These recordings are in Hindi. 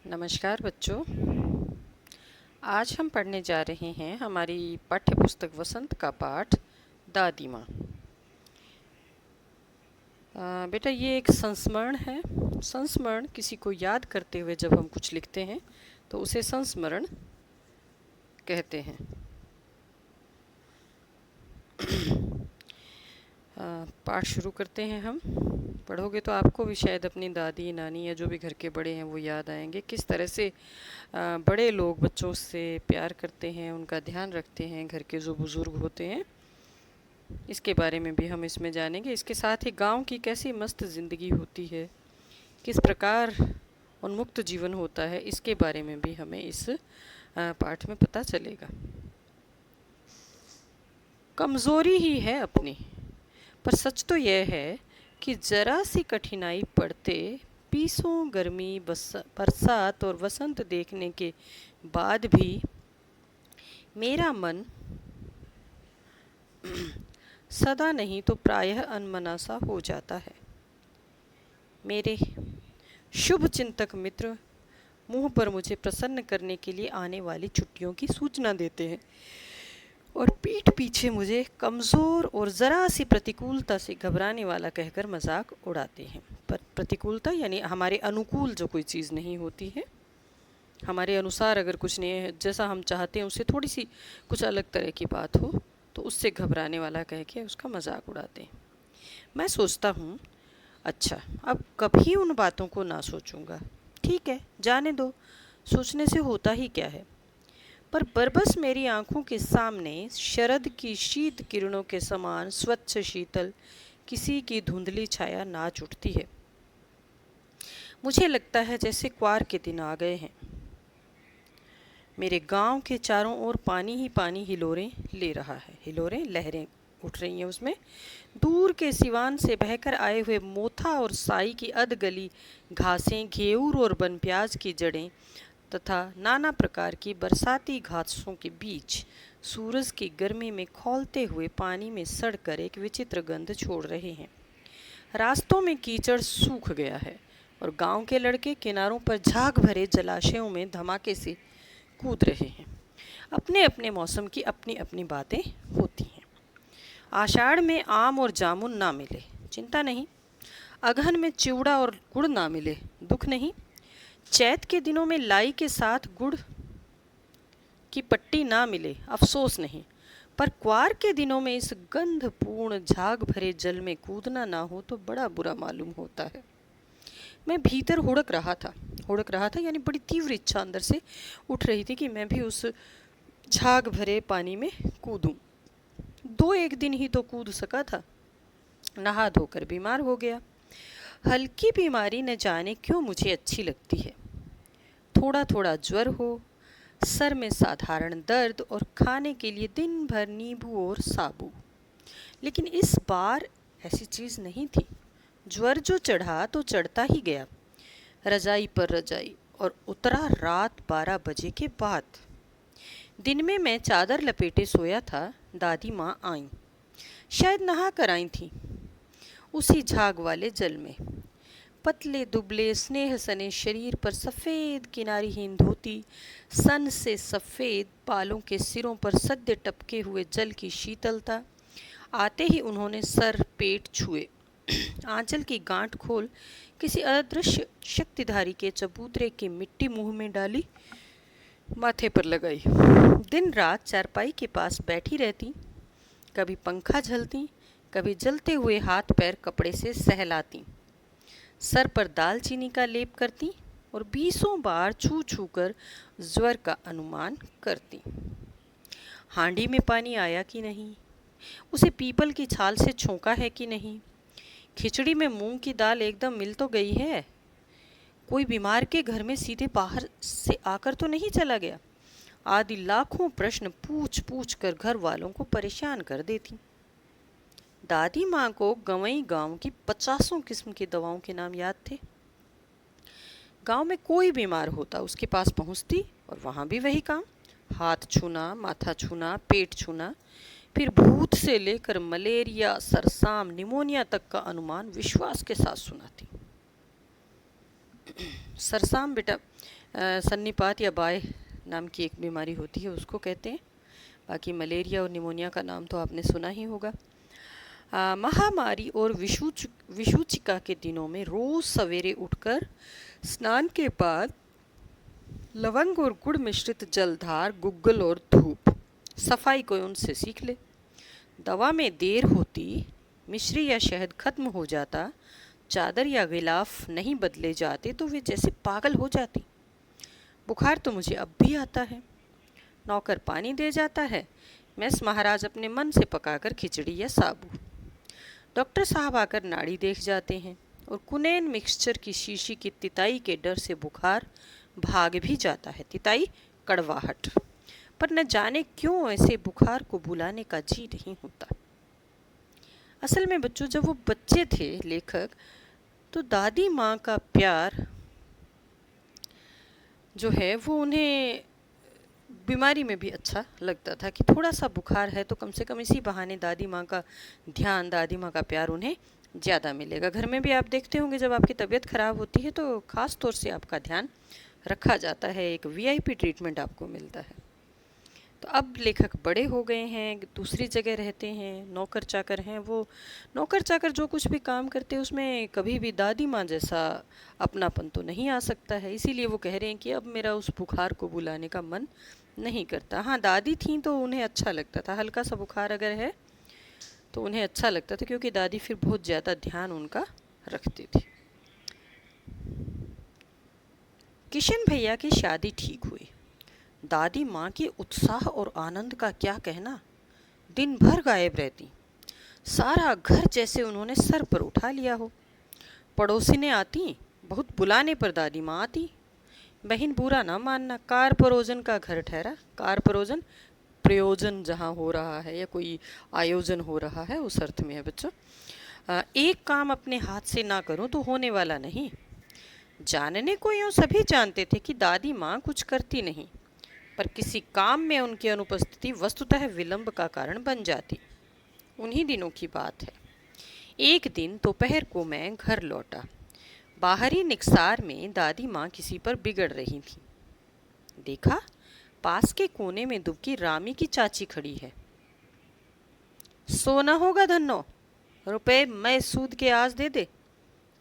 नमस्कार बच्चों। आज हम पढ़ने जा रहे हैं हमारी पाठ्य पुस्तक वसंत का पाठ दादी माँ। बेटा, ये एक संस्मरण है। संस्मरण किसी को याद करते हुए जब हम कुछ लिखते हैं तो उसे संस्मरण कहते हैं। पाठ शुरू करते हैं हम। पढ़ोगे तो आपको भी शायद अपनी दादी नानी या जो भी घर के बड़े हैं वो याद आएंगे, किस तरह से बड़े लोग बच्चों से प्यार करते हैं, उनका ध्यान रखते हैं। घर के जो बुज़ुर्ग होते हैं, इसके बारे में भी हम इसमें जानेंगे। इसके साथ ही गांव की कैसी मस्त ज़िंदगी होती है, किस प्रकार उन्मुक्त जीवन होता है, इसके बारे में भी हमें इस पाठ में पता चलेगा। कमज़ोरी ही है अपनी, पर सच तो यह है कि ज़रा सी कठिनाई पड़ते बीसों गर्मी बरसात और वसंत देखने के बाद भी मेरा मन सदा नहीं तो प्रायः अनमना सा हो जाता है। मेरे शुभ चिंतक मित्र मुंह पर मुझे प्रसन्न करने के लिए आने वाली छुट्टियों की सूचना देते हैं और पीठ पीछे मुझे कमज़ोर और ज़रा सी प्रतिकूलता से घबराने वाला कहकर मजाक उड़ाते हैं। पर प्रतिकूलता यानी हमारे अनुकूल जो कोई चीज़ नहीं होती है, हमारे अनुसार अगर कुछ नहीं है, जैसा हम चाहते हैं उससे थोड़ी सी कुछ अलग तरह की बात हो तो उससे घबराने वाला कह के उसका मजाक उड़ाते हैं। मैं सोचता हूँ, अच्छा अब कभी उन बातों को ना सोचूंगा। ठीक है, जाने दो, सोचने से होता ही क्या है। पर बरबस मेरी आंखों के सामने शरद की शीत किरणों के समान स्वच्छ शीतल किसी की धुंधली छाया नाच उठती है। मुझे लगता है जैसे क्वार के दिन आ गए हैं। मेरे गांव के चारों ओर पानी ही पानी हिलोरें ले रहा है। हिलोरें, लहरें उठ रही हैं उसमें। दूर के सिवान से बहकर आए हुए मोथा और साई की अधगली घासें, घेऊर और बनप्याज की जड़ें तथा नाना प्रकार की बरसाती घासों के बीच सूरज की गर्मी में खौलते हुए पानी में सड़कर एक विचित्र गंध छोड़ रहे हैं। रास्तों में कीचड़ सूख गया है और गांव के लड़के किनारों पर झाग भरे जलाशयों में धमाके से कूद रहे हैं। अपने अपने मौसम की अपनी अपनी बातें होती हैं। आषाढ़ में आम और जामुन ना मिले, चिंता नहीं। अगहन में चिवड़ा और गुड़ ना मिले, दुख नहीं। चैत के दिनों में लाई के साथ गुड़ की पट्टी ना मिले, अफसोस नहीं। पर क्वार के दिनों में इस गंधपूर्ण झाग भरे जल में कूदना ना हो तो बड़ा बुरा मालूम होता है। मैं भीतर हुड़क रहा था यानी बड़ी तीव्र इच्छा अंदर से उठ रही थी कि मैं भी उस झाग भरे पानी में कूदूं। 2-1 दिन ही तो कूद सका था, नहा धोकर बीमार हो गया। हल्की बीमारी न जाने क्यों मुझे अच्छी लगती है। थोड़ा थोड़ा ज्वर हो, सर में साधारण दर्द और खाने के लिए दिन भर नींबू और साबू। लेकिन इस बार ऐसी चीज़ नहीं थी। ज्वर जो चढ़ा तो चढ़ता ही गया, रजाई पर रजाई, और उतरा रात 12 बजे के बाद। दिन में मैं चादर लपेटे सोया था, दादी माँ आईं। शायद नहा कर आई थी उसी झाग वाले जल में। पतले दुबले स्नेह सने शरीर पर सफ़ेद किनारीहीन धोती, सन से सफ़ेद बालों के सिरों पर सद्य टपके हुए जल की शीतलता। आते ही उन्होंने सर पेट छुए, आंचल की गांठ खोल किसी अदृश्य शक्तिधारी के चबूतरे की मिट्टी मुंह में डाली, माथे पर लगाई। दिन रात चारपाई के पास बैठी रहती, कभी पंखा झलती, कभी जलते हुए हाथ पैर कपड़े से सहलाती, सर पर दालचीनी का लेप करती और 20 बार छू छू कर ज्वर का अनुमान करती। हांडी में पानी आया कि नहीं, उसे पीपल की छाल से छोंका है कि नहीं, खिचड़ी में मूंग की दाल एकदम मिल तो गई है, कोई बीमार के घर में सीधे बाहर से आकर तो नहीं चला गया, आदि लाखों प्रश्न पूछ पूछ कर घर वालों को परेशान कर देती। दादी माँ को गंवई गांव की 50 किस्म की दवाओं के नाम याद थे। गांव में कोई बीमार होता उसके पास पहुँचती और वहाँ भी वही काम, हाथ छूना, माथा छूना, पेट छूना। फिर भूत से लेकर मलेरिया, सरसाम, निमोनिया तक का अनुमान विश्वास के साथ सुनाती। सरसाम बेटा सन्निपात या बाय नाम की एक बीमारी होती है, उसको कहते हैं। बाकी मलेरिया और निमोनिया का नाम तो आपने सुना ही होगा। महामारी और विषुचिका के दिनों में रोज सवेरे उठकर स्नान के बाद लवंग और गुड़ मिश्रित जलधार, गुग्गल और धूप सफाई को उनसे सीख ले। दवा में देर होती, मिश्री या शहद खत्म हो जाता, चादर या गिलाफ नहीं बदले जाते तो वे जैसे पागल हो जाती। बुखार तो मुझे अब भी आता है। नौकर पानी दे जाता है, मैस महाराज अपने मन से पकाकर खिचड़ी या साबू। डॉक्टर साहब आकर नाड़ी देख जाते हैं और कुनैन मिक्सचर की शीशी की तिताई के डर से बुखार भाग भी जाता है। तिताई कड़वाहट, पर न जाने क्यों ऐसे बुखार को बुलाने का जी नहीं होता। असल में बच्चों, जब वो बच्चे थे लेखक, तो दादी माँ का प्यार जो है वो उन्हें बीमारी में भी अच्छा लगता था कि थोड़ा सा बुखार है तो कम से कम इसी बहाने दादी माँ का ध्यान, दादी माँ का प्यार उन्हें ज़्यादा मिलेगा। घर में भी आप देखते होंगे जब आपकी तबीयत खराब होती है तो ख़ास तौर से आपका ध्यान रखा जाता है, एक वीआईपी ट्रीटमेंट आपको मिलता है। तो अब लेखक बड़े हो गए हैं, दूसरी जगह रहते हैं, नौकर चाकर हैं। वो नौकर चाकर जो कुछ भी काम करते हैं उसमें कभी भी दादी माँ जैसा अपनापन तो नहीं आ सकता है। इसीलिए वो कह रहे हैं कि अब मेरा उस बुखार को बुलाने का मन नहीं करता। हाँ, दादी थी तो उन्हें अच्छा लगता था, हल्का सा बुखार अगर है तो उन्हें अच्छा लगता था, क्योंकि दादी फिर बहुत ज़्यादा ध्यान उनका रखती थी। किशन भैया की शादी ठीक हुई। दादी माँ के उत्साह और आनंद का क्या कहना। दिन भर गायब रहती, सारा घर जैसे उन्होंने सर पर उठा लिया हो। पड़ोसी ने आती, बहुत बुलाने पर दादी माँ आती। बहन बुरा ना मानना, कार परोजन का घर ठहरा। कार परोजन प्रयोजन जहाँ हो रहा है या कोई आयोजन हो रहा है उस अर्थ में है बच्चों। एक काम अपने हाथ से ना करूं तो होने वाला नहीं। जानने को यूँ सभी जानते थे कि दादी माँ कुछ करती नहीं, पर किसी काम में उनकी अनुपस्थिति वस्तुतः विलंब का कारण बन जाती। उन्हीं दिनों की बात है। एक दिन दोपहर को मैं घर लौटा। बाहरी निकसार में दादी माँ किसी पर बिगड़ रही थी। देखा, पास के कोने में दुबकी रामी की चाची खड़ी है। सोना होगा धन्नो, रुपए मैं सूद के आज दे दे।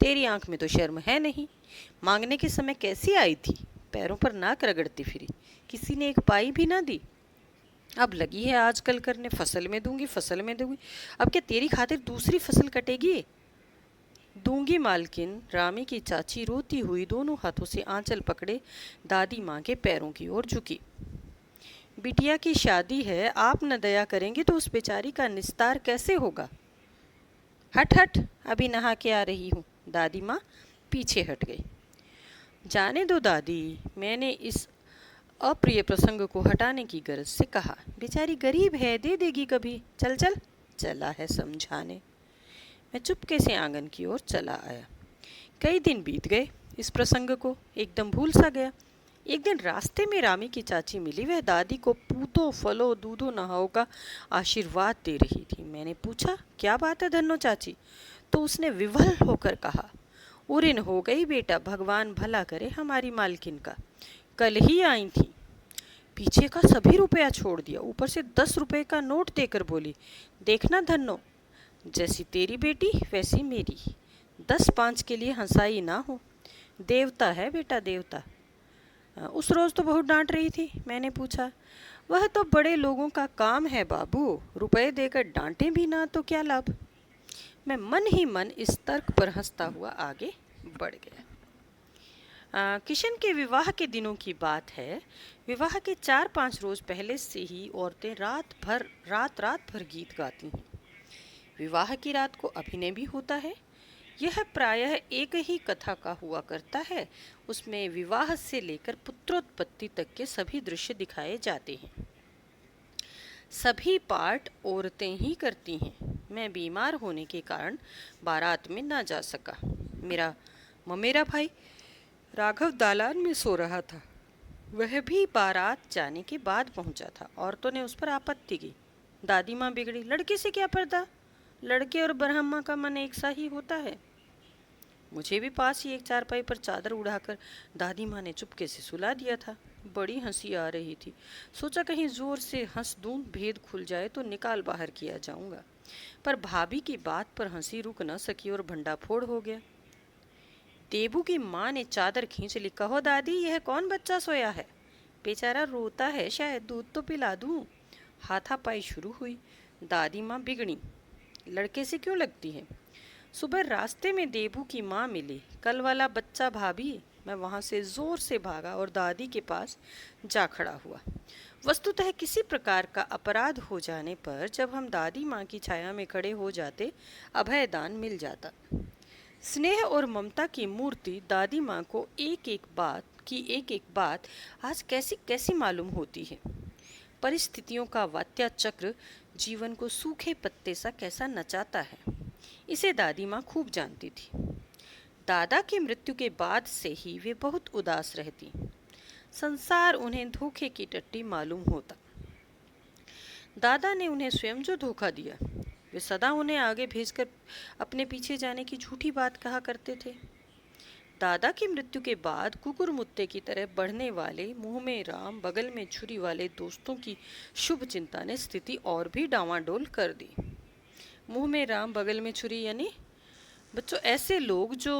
तेरी आंख में तो शर्म है नहीं। मांगने के समय कैसी आई थी, पैरों पर नाक रगड़ती फिरी, किसी ने एक पाई भी ना दी। अब लगी है आजकल करने, फसल में दूंगी, फसल में दूंगी। अब क्या तेरी खातिर दूसरी फसल कटेगी? दूंगी मालकिन। रामी की चाची रोती हुई दोनों हाथों से आंचल पकड़े दादी माँ के पैरों की ओर झुकी। बिटिया की शादी है, आप न दया करेंगे तो उस बेचारी का निस्तार कैसे होगा? हट हट, अभी नहा के आ रही हूँ। दादी माँ पीछे हट गई। जाने दो दादी, मैंने इस अप्रिय प्रसंग को हटाने की गरज से कहा। बेचारी गरीब है, दे देगी कभी। चल चल, चला है समझाने। मैं चुपके से आंगन की ओर चला आया। कई दिन बीत गए, इस प्रसंग को एकदम भूल सा गया। एक दिन रास्ते में रामी की चाची मिली। वह दादी को पूतो फलो दूधो नहाओ का आशीर्वाद दे रही थी। मैंने पूछा, क्या बात है धन्नो चाची? तो उसने विवल होकर कहा, उरिन हो गई बेटा, भगवान भला करे हमारी मालकिन का। कल ही आई थी, पीछे का सभी रुपया छोड़ दिया, ऊपर से 10 रुपए का नोट देकर बोली, देखना धन्नो, जैसी तेरी बेटी वैसी मेरी। 10-5 के लिए हंसाई ना हो। देवता है बेटा, देवता। उस रोज़ तो बहुत डांट रही थी। मैंने पूछा, वह तो बड़े लोगों का काम है बाबू, रुपए देकर डांटे भी ना तो क्या लाभ। मैं मन ही मन इस तर्क पर हंसता हुआ आगे बढ़ गया। किशन के विवाह के दिनों की बात है। विवाह के 4-5 रोज पहले से ही औरतें रात भर गीत गाती हैं। विवाह की रात को अभिनय भी होता है। यह प्रायः एक ही कथा का हुआ करता है। उसमें विवाह से लेकर पुत्रोत्पत्ति तक के सभी दृश्य दिखाए जाते हैं। सभी पाठ औरतें ही करती हैं। मैं बीमार होने के कारण बारात में ना जा सका। मेरा भाई राघव दालान में सो रहा था। वह भी बारात जाने के बाद पहुंचा था। औरतों ने उस पर आपत्ति की। दादी माँ बिगड़ी, लड़के से क्या पर्दा, लड़के और ब्रह्मा का मन एक सा ही होता है। मुझे भी पास ही एक चारपाई पर चादर उड़ाकर दादी माँ ने चुपके से सुला दिया था। बड़ी हंसी आ रही थी। सोचा कहीं जोर से हंस दूं, भेद खुल जाए तो निकाल बाहर किया जाऊंगा। पर भाभी की बात पर हंसी रुक न सकी और भंडाफोड़ हो गया। देबू की माँ ने चादर खींच ली। कहो दादी, यह कौन बच्चा सोया है? बेचारा रोता है, शायद दूध तो पिला दूं। हाथापाई शुरू हुई। दादी माँ बिगड़ी। लड़के से क्यों लगती है? सुबह रास्ते में देबू की माँ मिली। कल वाला बच्चा भाभी। मैं वहां से जोर से भागा और दादी के पास जा खड़ा हुआ। वस्तुतः किसी प्रकार का अपराध हो जाने पर जब हम दादी माँ की छाया में खड़े हो जाते, अभयदान मिल जाता। स्नेह और ममता की मूर्ति दादी माँ को एक एक बात आज कैसी कैसी मालूम होती है। परिस्थितियों का वात्या चक्र जीवन को सूखे पत्ते सा कैसा नचाता है, इसे दादी माँ खूब जानती थी। दादा की मृत्यु के बाद से ही वे बहुत उदास रहती। संसार उन्हें धोखे की टट्टी मालूम होता। दादा ने उन्हें स्वयं जो धोखा दिया, वे सदा उन्हें आगे भेजकर अपने पीछे जाने की झूठी बात कहा करते थे। दादा की मृत्यु के बाद कुकुर मुत्ते की तरह बढ़ने वाले मुंह में राम बगल में छुरी वाले दोस्तों की शुभ चिंता ने स्थिति और भी डावाडोल कर दी। मुंह में राम बगल में छुरी यानी बच्चों ऐसे लोग जो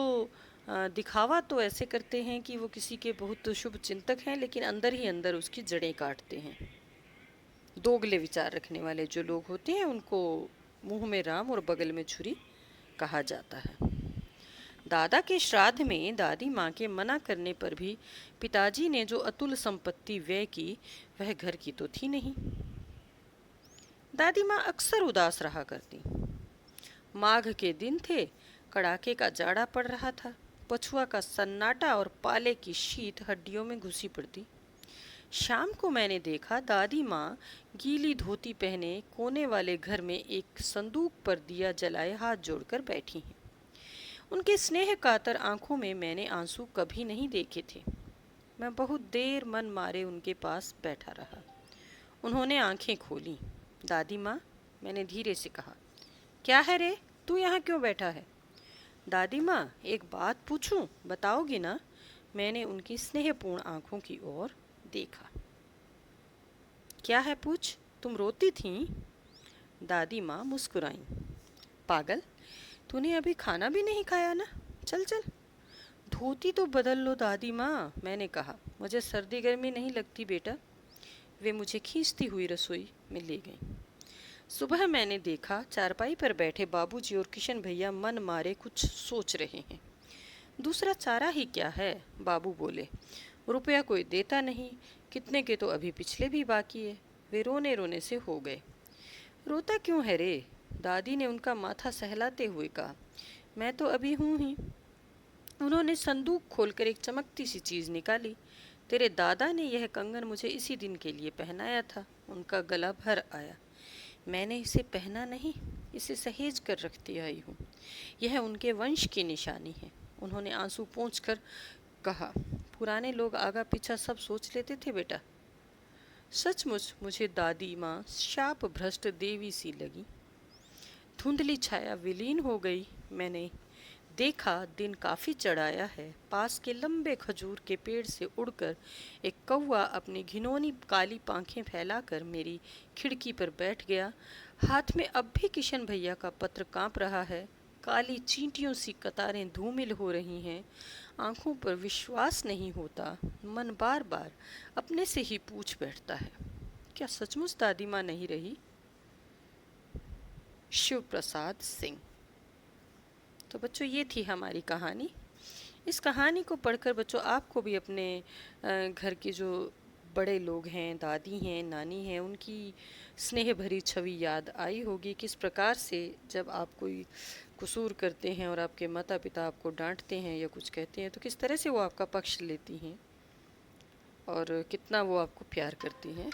दिखावा तो ऐसे करते हैं कि वो किसी के बहुत शुभ चिंतक हैं, लेकिन अंदर ही अंदर उसकी जड़ें काटते हैं। दोगले विचार रखने वाले जो लोग होते हैं उनको मुंह में राम और बगल में छुरी कहा जाता है। दादा के श्राद्ध में दादी माँ के मना करने पर भी पिताजी ने जो अतुल संपत्ति व्यय की, वह घर की तो थी नहीं। दादी माँ अक्सर उदास रहा करती। माघ के दिन थे, कड़ाके का जाड़ा पड़ रहा था। पछुआ का सन्नाटा और पाले की शीत हड्डियों में घुसी पड़ती। शाम को मैंने देखा दादी माँ गीली धोती पहने कोने वाले घर में एक संदूक पर दिया जलाए हाथ जोड़कर बैठी हैं। उनके स्नेह कातर आंखों में मैंने आंसू कभी नहीं देखे थे। मैं बहुत देर मन मारे उनके पास बैठा रहा। उन्होंने आंखें खोली। दादी माँ, मैंने धीरे से कहा। क्या है रे, तू यहाँ क्यों बैठा है? दादी माँ, एक बात पूछूं, बताओगी ना? मैंने उनकी स्नेहपूर्ण आंखों की ओर देखा। क्या है, पूछ। तुम रोती थीं? दादी माँ मुस्कुराईं। पागल, तूने अभी खाना भी नहीं खाया ना? चल चल, धोती तो बदल लो दादी माँ, मैंने कहा। मुझे सर्दी गर्मी नहीं लगती बेटा। वे मुझे खींचती हुई रसोई में ले गईं। सुबह मैंने देखा चारपाई पर बैठे बाबूजी और किशन भैया मन मारे कुछ सोच रहे हैं। दूसरा चारा ही क्या है, बाबू बोले। रुपया कोई देता नहीं, कितने के तो अभी पिछले भी बाकी है। वे रोने रोने से हो गए। रोता क्यों है रे? दादी ने उनका माथा सहलाते हुए कहा। मैं तो अभी हूँ ही। उन्होंने संदूक खोलकर एक चमकती सी चीज़ निकाली। तेरे दादा ने यह कंगन मुझे इसी दिन के लिए पहनाया था। उनका गला भर आया। मैंने इसे पहना नहीं, इसे सहेज कर रखती आई हूँ। यह उनके वंश की निशानी है। उन्होंने आंसू पोंछकर कहा। पुराने लोग आगा पीछा सब सोच लेते थे बेटा। सचमुच मुझे दादी माँ शाप भ्रष्ट देवी सी लगी। धुंधली छाया विलीन हो गई। मैंने देखा दिन काफ़ी चढ़ाया है। पास के लंबे खजूर के पेड़ से उड़कर एक कौवा अपनी घिनौनी काली पांखें फैलाकर मेरी खिड़की पर बैठ गया। हाथ में अब भी किशन भैया का पत्र कांप रहा है। काली चींटियों सी कतारें धूमिल हो रही हैं। आंखों पर विश्वास नहीं होता। मन बार बार अपने से ही पूछ बैठता है, क्या सचमुच दादी माँ नहीं रही? शिव प्रसाद सिंह। तो बच्चों, ये थी हमारी कहानी। इस कहानी को पढ़कर बच्चों आपको भी अपने घर के जो बड़े लोग हैं, दादी हैं, नानी हैं, उनकी स्नेह भरी छवि याद आई होगी। किस प्रकार से जब आप कोई कसूर करते हैं और आपके माता पिता आपको डांटते हैं या कुछ कहते हैं, तो किस तरह से वो आपका पक्ष लेती हैं और कितना वो आपको प्यार करती हैं।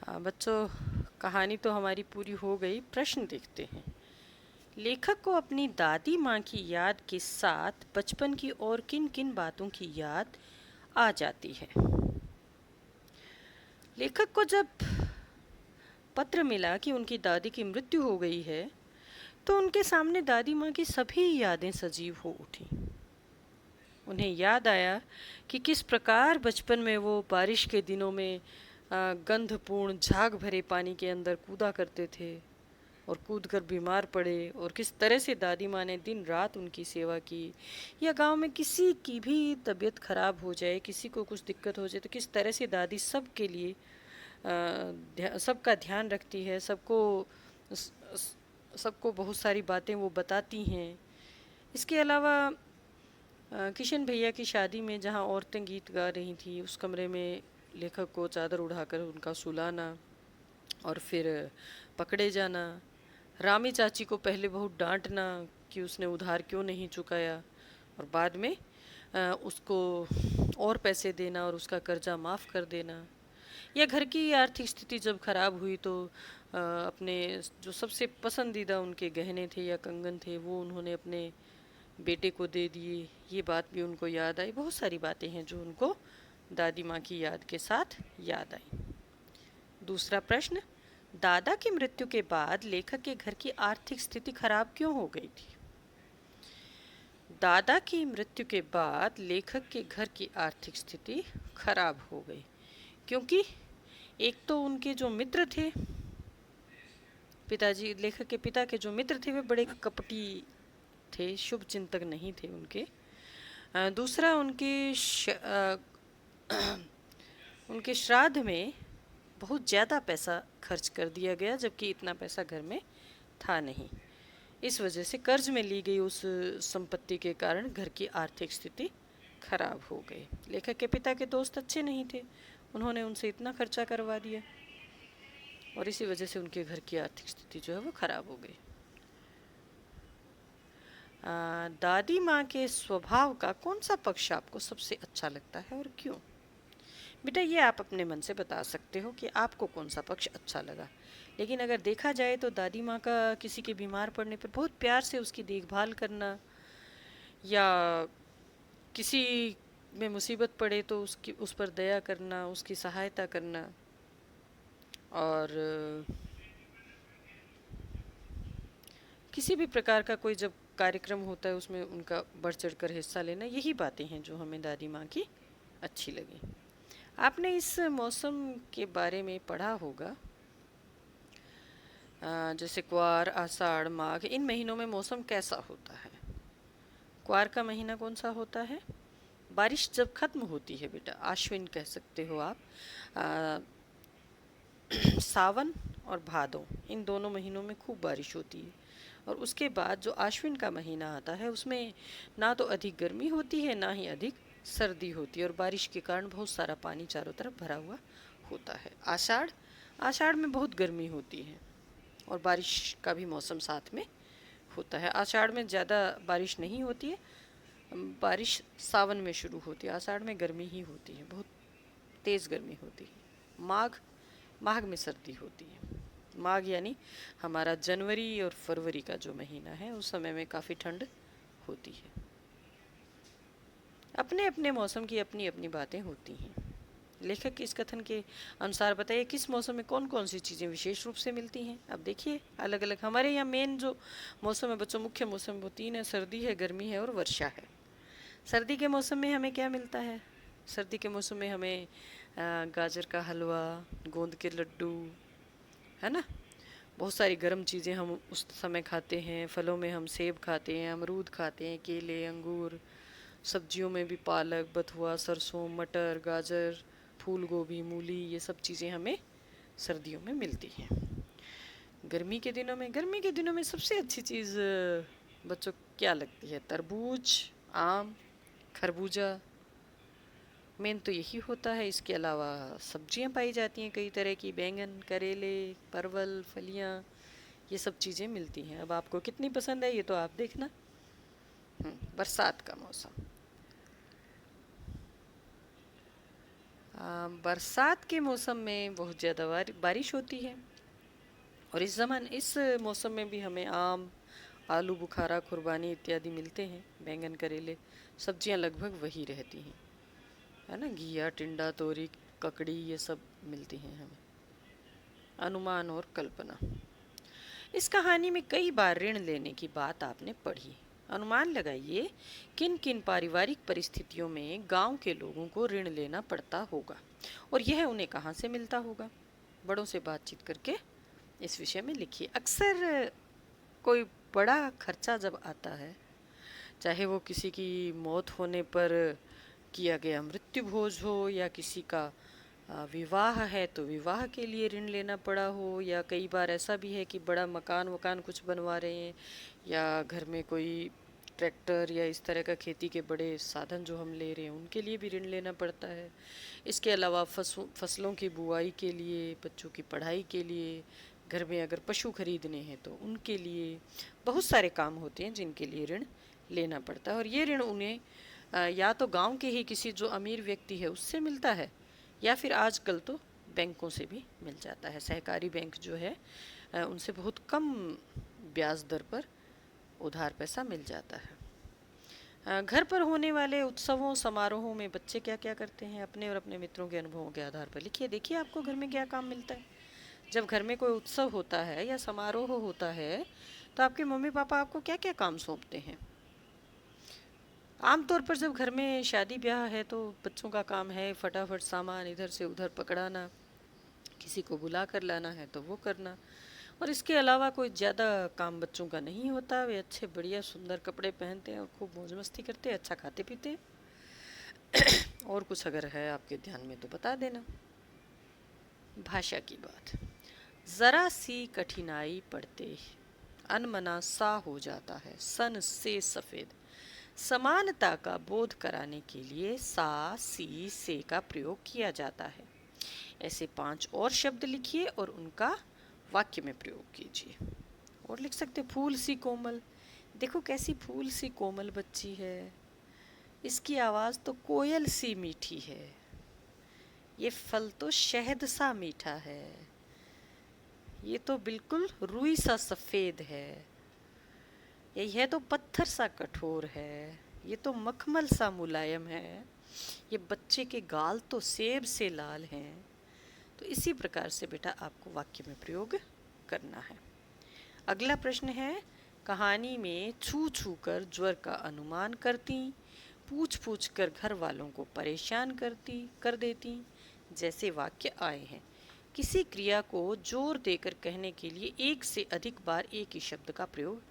हाँ बच्चों, कहानी तो हमारी पूरी हो गई। प्रश्न देखते हैं। लेखक को अपनी दादी माँ की याद के साथ बचपन की और किन किन बातों की याद आ जाती है? लेखक को जब पत्र मिला कि उनकी दादी की मृत्यु हो गई है, तो उनके सामने दादी माँ की सभी यादें सजीव हो उठी। उन्हें याद आया कि किस प्रकार बचपन में वो बारिश के दिनों में गंधपूर्ण झाग भरे पानी के अंदर कूदा करते थे और कूदकर बीमार पड़े, और किस तरह से दादी माँ ने दिन रात उनकी सेवा की। या गांव में किसी की भी तबीयत खराब हो जाए, किसी को कुछ दिक्कत हो जाए, तो किस तरह से दादी सबके लिए सबका ध्यान रखती है, सबको बहुत सारी बातें वो बताती हैं। इसके अलावा किशन भैया की शादी में जहाँ औरतें गीत गा रही थी, उस कमरे में लेखक को चादर उड़ाकर उनका सुलाना और फिर पकड़े जाना, रामी चाची को पहले बहुत डांटना कि उसने उधार क्यों नहीं चुकाया, और बाद में उसको और पैसे देना और उसका कर्जा माफ़ कर देना। या घर की आर्थिक स्थिति जब खराब हुई तो अपने जो सबसे पसंदीदा उनके गहने थे या कंगन थे, वो उन्होंने अपने बेटे को दे दिए। ये बात भी उनको याद आई। बहुत सारी बातें हैं जो उनको दादी माँ की याद के साथ याद आई। दूसरा प्रश्न, दादा की मृत्यु के बाद लेखक के घर की आर्थिक स्थिति खराब क्यों हो गई थी? दादा की मृत्यु के बाद लेखक के घर की आर्थिक स्थिति खराब हो गई क्योंकि एक तो उनके जो मित्र थे, पिताजी, लेखक के पिता के जो मित्र थे, वे बड़े कपटी थे, शुभ चिंतक नहीं थे उनके। दूसरा, उनके श्राद्ध में बहुत ज़्यादा पैसा खर्च कर दिया गया, जबकि इतना पैसा घर में था नहीं। इस वजह से कर्ज में ली गई उस संपत्ति के कारण घर की आर्थिक स्थिति खराब हो गई। लेखक के पिता के दोस्त अच्छे नहीं थे, उन्होंने उनसे इतना खर्चा करवा दिया और इसी वजह से उनके घर की आर्थिक स्थिति जो है वो खराब हो गई। दादी माँ के स्वभाव का कौन सा पक्ष आपको सबसे अच्छा लगता है और क्यों? बेटा, ये आप अपने मन से बता सकते हो कि आपको कौन सा पक्ष अच्छा लगा। लेकिन अगर देखा जाए तो दादी माँ का किसी के बीमार पड़ने पर बहुत प्यार से उसकी देखभाल करना, या किसी में मुसीबत पड़े तो उस पर दया करना, उसकी सहायता करना, और किसी भी प्रकार का कोई जब कार्यक्रम होता है उसमें उनका बढ़ चढ़ कर हिस्सा लेना, यही बातें हैं जो हमें दादी माँ की अच्छी लगी। आपने इस मौसम के बारे में पढ़ा होगा, जैसे क्वार, आषाढ़, माघ, इन महीनों में मौसम कैसा होता है? क्वार का महीना कौन सा होता है? बारिश जब खत्म होती है बेटा, आश्विन कह सकते हो आप। सावन और भादों, इन दोनों महीनों में खूब बारिश होती है। और उसके बाद जो आश्विन का महीना आता है, उसमें ना तो अधिक गर्मी होती है, ना ही अधिक सर्दी होती है, और बारिश के कारण बहुत सारा पानी चारों तरफ भरा हुआ होता है। आषाढ़ में बहुत गर्मी होती है और बारिश का भी मौसम साथ में होता है। आषाढ़ में ज़्यादा बारिश नहीं होती है, बारिश सावन में शुरू होती है। आषाढ़ में गर्मी ही होती है, बहुत तेज़ गर्मी होती है। माघ में सर्दी होती है। माघ यानी हमारा जनवरी और फरवरी का जो महीना है, उस समय में काफ़ी ठंड होती है। अपने अपने मौसम की अपनी अपनी बातें होती हैं। लेखक के इस कथन के अनुसार बताइए किस मौसम में कौन कौन सी चीज़ें विशेष रूप से मिलती हैं। अब देखिए, अलग अलग हमारे यहाँ मेन जो मौसम है बच्चों, मुख्य मौसम वो तीन है: सर्दी है, गर्मी है और वर्षा है। सर्दी के मौसम में हमें क्या मिलता है? सर्दी के मौसम में हमें गाजर का हलवा, गोंद के लड्डू, है ना, बहुत सारी गर्म चीज़ें हम उस समय खाते हैं। फलों में हम सेब खाते हैं, अमरूद खाते हैं, केले, अंगूर। सब्जियों में भी पालक, बथुआ, सरसों, मटर, गाजर, फूल गोभी, मूली, ये सब चीज़ें हमें सर्दियों में मिलती हैं। गर्मी के दिनों में सबसे अच्छी चीज़ बच्चों क्या लगती है? तरबूज, आम, खरबूजा, मेन तो यही होता है। इसके अलावा सब्जियां पाई जाती हैं कई तरह की, बैंगन, करेले, परवल, फलियां, ये सब चीज़ें मिलती हैं। अब आपको कितनी पसंद है ये तो आप देखना। बरसात का मौसम, बरसात के मौसम में बहुत ज़्यादा बारिश होती है, और इस मौसम में भी हमें आम, आलू बुखारा, खुरबानी इत्यादि मिलते हैं। बैंगन, करेले, सब्जियां लगभग वही रहती हैं, है ना। घिया, टिंडा, तोरी, ककड़ी, ये सब मिलती हैं हमें। अनुमान और कल्पना। इस कहानी में कई बार ऋण लेने की बात आपने पढ़ी। अनुमान लगाइए किन किन पारिवारिक परिस्थितियों में गांव के लोगों को ऋण लेना पड़ता होगा और यह उन्हें कहाँ से मिलता होगा। बड़ों से बातचीत करके इस विषय में लिखिए। अक्सर कोई बड़ा खर्चा जब आता है, चाहे वो किसी की मौत होने पर किया गया मृत्यु भोज हो या किसी का विवाह है तो विवाह के लिए ऋण लेना पड़ा हो, या कई बार ऐसा भी है कि बड़ा मकान वकान कुछ बनवा रहे हैं या घर में कोई ट्रैक्टर या इस तरह का खेती के बड़े साधन जो हम ले रहे हैं उनके लिए भी ऋण लेना पड़ता है। इसके अलावा फसलों की बुआई के लिए, बच्चों की पढ़ाई के लिए, घर में अगर पशु खरीदने हैं तो उनके लिए बहुत सारे काम होते हैं जिनके लिए ऋण लेना पड़ता है। और ये ऋण उन्हें या तो गांव के ही किसी जो अमीर व्यक्ति है उससे मिलता है या फिर आजकल तो बैंकों से भी मिल जाता है। सहकारी बैंक जो है उनसे बहुत कम ब्याज दर पर उधार पैसा मिल जाता है। घर पर होने वाले उत्सवों समारोहों में बच्चे क्या क्या करते हैं, अपने और अपने मित्रों के अनुभवों के आधार पर लिखिए। देखिए आपको घर में क्या काम मिलता है। जब घर में कोई उत्सव होता है या समारोह होता है तो आपके मम्मी पापा आपको क्या क्या काम सौंपते हैं। आमतौर पर जब घर में शादी ब्याह है तो बच्चों का काम है फटाफट सामान इधर से उधर पकड़ाना, किसी को बुला कर लाना है तो वो करना, और इसके अलावा कोई ज़्यादा काम बच्चों का नहीं होता। वे अच्छे बढ़िया सुंदर कपड़े पहनते हैं और खूब मौज मस्ती करते हैं, अच्छा खाते पीते हैं। और कुछ अगर है आपके ध्यान में तो बता देना। भाषा की बात, ज़रा सी कठिनाई पड़ते अनमना सा हो जाता है, सन से सफ़ेद। समानता का बोध कराने के लिए सा सी से का प्रयोग किया जाता है। ऐसे 5 और शब्द लिखिए और उनका वाक्य में प्रयोग कीजिए। और लिख सकते फूल सी कोमल। देखो कैसी फूल सी कोमल बच्ची है, इसकी आवाज़ तो कोयल सी मीठी है। ये फल तो शहद सा मीठा है, ये तो बिल्कुल रुई सा सफ़ेद है। यह तो पत्थर सा कठोर है, ये तो मखमल सा मुलायम है। ये बच्चे के गाल तो सेब से लाल हैं। तो इसी प्रकार से बेटा आपको वाक्य में प्रयोग करना है। अगला प्रश्न है, कहानी में छू छू कर ज्वर का अनुमान करती, पूछ पूछ कर घर वालों को परेशान कर देती जैसे वाक्य आए हैं। किसी क्रिया को जोर देकर कहने के लिए एक से अधिक बार एक ही शब्द का प्रयोग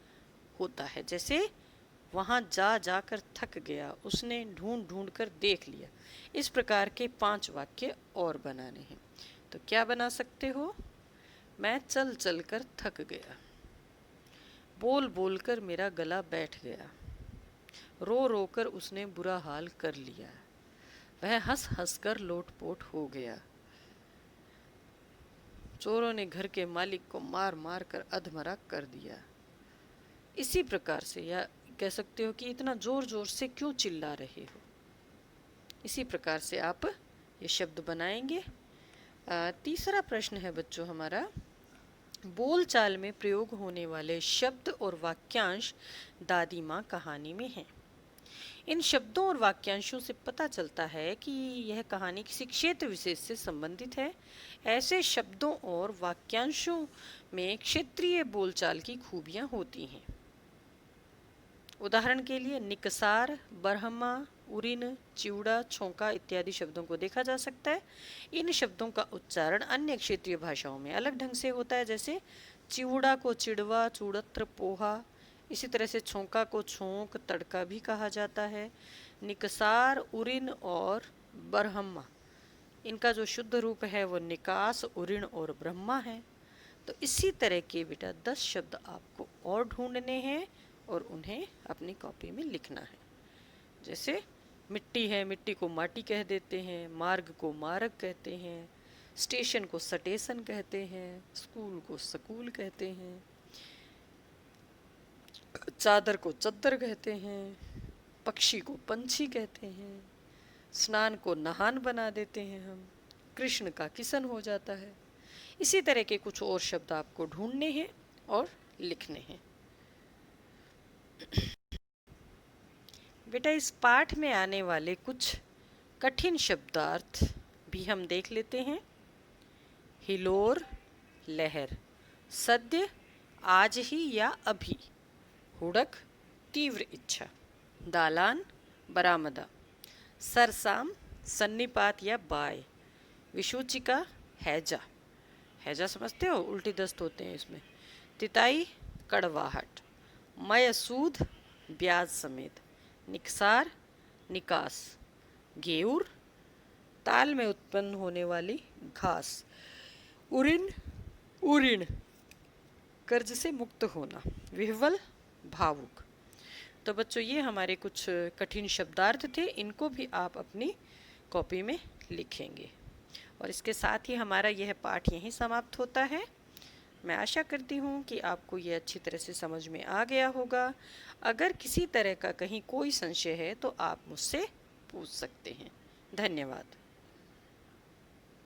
होता है। जैसे वहाँ जा जाकर थक गया, उसने ढूंढ ढूंढ कर देख लिया। इस प्रकार के 5 वाक्य और बनाने हैं। तो क्या बना सकते हो, मैं चल चल कर थक गया, बोल बोल कर मेरा गला बैठ गया, रो रो कर उसने बुरा हाल कर लिया, वह हंस हंस कर लोटपोट हो गया, चोरों ने घर के मालिक को मार मार कर अधमरा कर दिया। इसी प्रकार से, या कह सकते हो कि इतना जोर जोर से क्यों चिल्ला रहे हो। इसी प्रकार से आप ये शब्द बनाएंगे। तीसरा प्रश्न है बच्चों हमारा, बोलचाल में प्रयोग होने वाले शब्द और वाक्यांश दादी माँ कहानी में हैं। इन शब्दों और वाक्यांशों से पता चलता है कि यह कहानी किसी क्षेत्र विशेष से संबंधित है। ऐसे शब्दों और वाक्यांशों में क्षेत्रीय बोलचाल की खूबियाँ होती हैं। उदाहरण के लिए निकसार, बरहमा, उरिन, चिवड़ा, छोंका इत्यादि शब्दों को देखा जा सकता है। इन शब्दों का उच्चारण अन्य क्षेत्रीय भाषाओं में अलग ढंग से होता है। जैसे चिवड़ा को चिड़वा, चूड़त्र, पोहा। इसी तरह से छोंका को छोंक, तड़का भी कहा जाता है। निकसार, उरिन और बरहमा, इनका जो शुद्ध रूप है वो निकास, उरिन और ब्रह्मा है। तो इसी तरह के बेटा 10 शब्द आपको और ढूंढने हैं और उन्हें अपनी कॉपी में लिखना है। जैसे मिट्टी है, मिट्टी को माटी कह देते हैं, मार्ग को मार्ग कहते हैं, स्टेशन को स्टेशन कहते हैं, स्कूल को स्कूल कहते हैं, चादर को चद्दर कहते हैं, पक्षी को पंछी कहते हैं, स्नान को नहान बना देते हैं हम, कृष्ण का किशन हो जाता है। इसी तरह के कुछ और शब्द आपको ढूंढने हैं और लिखने हैं। बेटा इस पाठ में आने वाले कुछ कठिन शब्दार्थ भी हम देख लेते हैं। हिलोर, लहर, सद्य आज ही या अभी, हुड़क तीव्र इच्छा, दालान बरामदा, सरसाम सन्निपात या बाय, विषूचिका हैजा, हैजा समझते हो, उल्टी दस्त होते हैं इसमें, तिताई कड़वाहट, मयसूद ब्याज समेत, निकसार निकास, गेऊर ताल में उत्पन्न होने वाली घास, उरिन उरिन कर्ज से मुक्त होना, विह्वल भावुक। तो बच्चों ये हमारे कुछ कठिन शब्दार्थ थे, इनको भी आप अपनी कॉपी में लिखेंगे। और इसके साथ ही हमारा यह पाठ यहीं समाप्त होता है। मैं आशा करती हूँ कि आपको ये अच्छी तरह से समझ में आ गया होगा। अगर किसी तरह का कहीं कोई संशय है तो आप मुझसे पूछ सकते हैं। धन्यवाद।